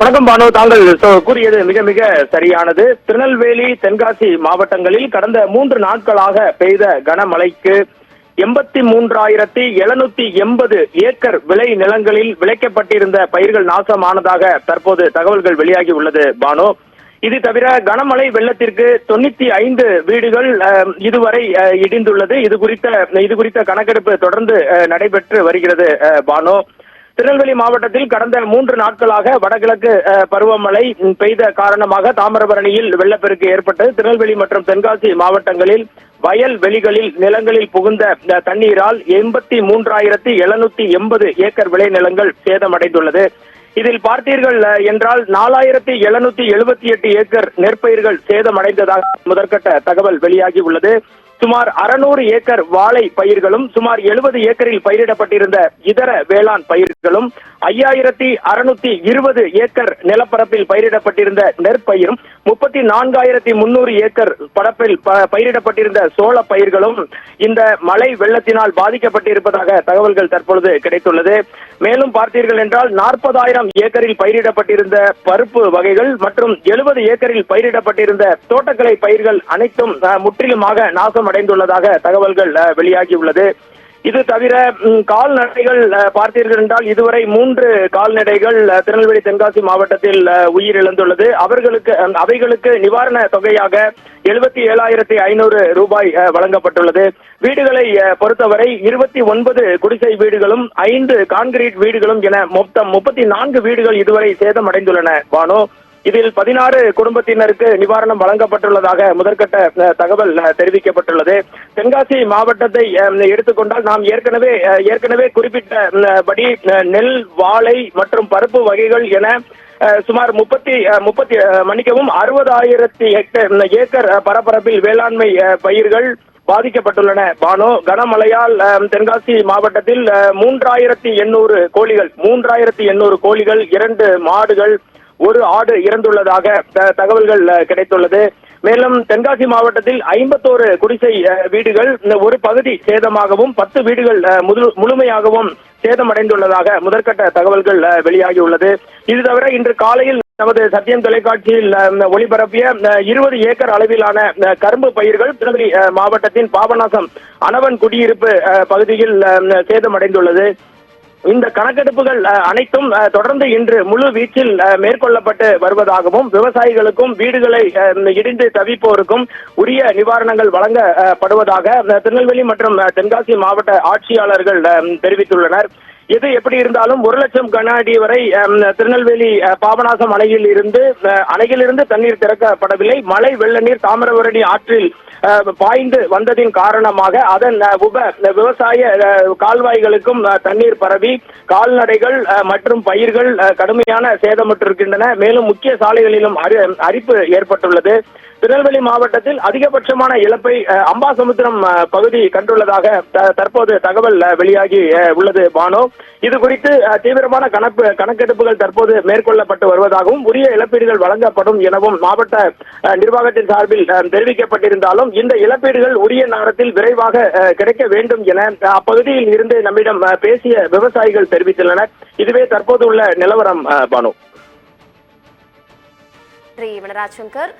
வணக்கம் பானு, தாங்கள் கூறியது மிக மிக சரியானது. திருநெல்வேலி, தென்காசி மாவட்டங்களில் கடந்த 3 நாட்களாக பெய்த கனமழைக்கு 83,780 ஏக்கர் விளை நிலங்களில் விளைக்கப்பட்டிருந்த பயிர்கள் நாசமானதாக தற்போது தகவல்கள் வெளியாகி உள்ளது பானு. இது தவிர கனமழை வெள்ளத்திற்கு 95 வீடுகள் இதுவரை இடிந்துள்ளது. இது குறித்த கணக்கெடுப்பு தொடர்ந்து நடைபெற்று வருகிறது பானு. திருநெல்வேலி மாவட்டத்தில் கடந்த 3 நாட்களாக வடகிழக்கு பருவமழை பெய்த காரணமாக தாமிரபரணியில் வெள்ளப்பெருக்கு ஏற்பட்டு திருநெல்வேலி மற்றும் தென்காசி மாவட்டங்களில் வயல் வெளிகளில் நிலங்களில் புகுந்த தண்ணீரால் 83,780 ஏக்கர் விளை நிலங்கள் சேதமடைந்துள்ளது. இதில் பார்த்தீர்கள் என்றால் 4,778 ஏக்கர் நெற்பயிர்கள் சேதமடைந்ததாக முதற்கட்ட தகவல் வெளியாகி உள்ளது. சுமார் 600 ஏக்கர் வாழை பயிர்களும் சுமார் 70 ஏக்கரில் பயிரிடப்பட்டிருந்த இதர வேளாண் பயிர்களும் 5,620 ஏக்கர் நிலப்பரப்பில் பயிரிடப்பட்டிருந்த நெற்பயிரும் 34,300 ஏக்கர் பரப்பில் பயிரிடப்பட்டிருந்த சோள பயிர்களும் இந்த மழை வெள்ளத்தினால் பாதிக்கப்பட்டிருப்பதாக தகவல்கள் தற்பொழுது கிடைத்துள்ளது. மேலும் பார்த்தீர்கள் என்றால் 40,000 ஏக்கரில் பயிரிடப்பட்டிருந்த பருப்பு வகைகள் மற்றும் 70 ஏக்கரில் பயிரிடப்பட்டிருந்த தோட்டக்கலை பயிர்கள் அனைத்தும் முற்றிலுமாக நாசமடைந்துள்ளதாக தகவல்கள் வெளியாகியுள்ளது. இது தவிர கால்நடைகள் பார்த்தீர்கள் என்றால் இதுவரை 3 கால்நடைகள் திருநெல்வேலி தென்காசி மாவட்டத்தில் உயிரிழந்துள்ளது. அவைகளுக்கு நிவாரண தொகையாக 77,500 ரூபாய் வழங்கப்பட்டுள்ளது. வீடுகளை பொறுத்தவரை 29 குடிசை வீடுகளும் 5 கான்கிரீட் வீடுகளும் என மொத்தம் 34 வீடுகள் இதுவரை சேதமடைந்துள்ளன பானு. இதில் 16 குடும்பத்தினருக்கு நிவாரணம் வழங்கப்பட்டுள்ளதாக முதற்கட்ட தகவல் தெரிவிக்கப்பட்டுள்ளது. தென்காசி மாவட்டத்தை எடுத்துக்கொண்டால் நாம் ஏற்கனவே குறிப்பிட்டபடி நெல், வாழை மற்றும் பருப்பு வகைகள் என சுமார் 60,000 ஏக்கர் பரப்பரப்பில் வேளாண்மை பயிர்கள் பாதிக்கப்பட்டுள்ளன பானு. கனமழையால் தென்காசி மாவட்டத்தில் 3,800 கோழிகள் 2 மாடுகள் 1 ஆடு இறந்துள்ளதாக தகவல்கள் கிடைத்துள்ளது. மேலும் தென்காசி மாவட்டத்தில் 51 குடிசை வீடுகள் ஒரு பகுதி சேதமாகவும் 10 வீடுகள் முழுமையாகவும் சேதமடைந்துள்ளதாக முதற்கட்ட தகவல்கள் வெளியாகியுள்ளது. இது தவிர இன்று காலையில் நமது சத்தியம் தொலைக்காட்சியில் ஒளிபரப்பிய 20 ஏக்கர் அளவிலான கரும்பு பயிர்கள் திருநெல்வேலி மாவட்டத்தின் பாபநாசம் அணவன் குடியிருப்பு பகுதியில் சேதமடைந்துள்ளது. இந்த கணக்கெடுப்புகள் அனைத்தும் தொடர்ந்து இன்று முழு வீச்சில் மேற்கொள்ளப்பட்டு வருவதாகவும் விவசாயிகளுக்கும் வீடுகளை இடிந்து தவிப்போருக்கும் உரிய நிவாரணங்கள் வழங்கப்படுவதாக திருநெல்வேலி மற்றும் தென்காசி மாவட்ட ஆட்சியாளர்கள் தெரிவித்துள்ளனர். எது எப்படி இருந்தாலும் 1 லட்சம் கன அடி வரை திருநெல்வேலி பாபநாசம் அணையிலிருந்து தண்ணீர் திறக்கப்படவில்லை. மழை வெள்ள நீர் தாமிரபரணி ஆற்றில் பாய்ந்து வந்ததின் காரணமாக அதன் விவசாய கால்வாய்களுக்கும் தண்ணீர் பரவி கால்நடைகள் மற்றும் பயிர்கள் கடுமையான சேதமுற்றிருக்கின்றன. மேலும் முக்கிய சாலைகளிலும் அரிப்பு ஏற்பட்டுள்ளது. திருநெல்வேலி மாவட்டத்தில் அதிகபட்சமான இழப்பை அம்பாசமுத்திரம் பகுதி கண்டுள்ளதாக தற்போது தகவல் வெளியாகி உள்ளது பானு. இது குறித்து தீவிரமான கணக்கெடுப்புகள் தற்போது மேற்கொள்ளப்பட்டு வருவதாகவும் உரிய இழப்பீடுகள் வழங்கப்படும் எனவும் மாவட்ட நிர்வாகத்தின் சார்பில் தெரிவிக்கப்பட்டிருந்தாலும் இந்த இழப்பீடுகள் உரிய நேரத்தில் விரைவாக கிடைக்க வேண்டும் என அப்பகுதியில் இருந்து நம்மிடம் பேசிய விவசாயிகள் தெரிவித்துள்ளனர். இதுவே தற்போது உள்ள நிலவரம் பானு. மனராஜ் சங்கர்.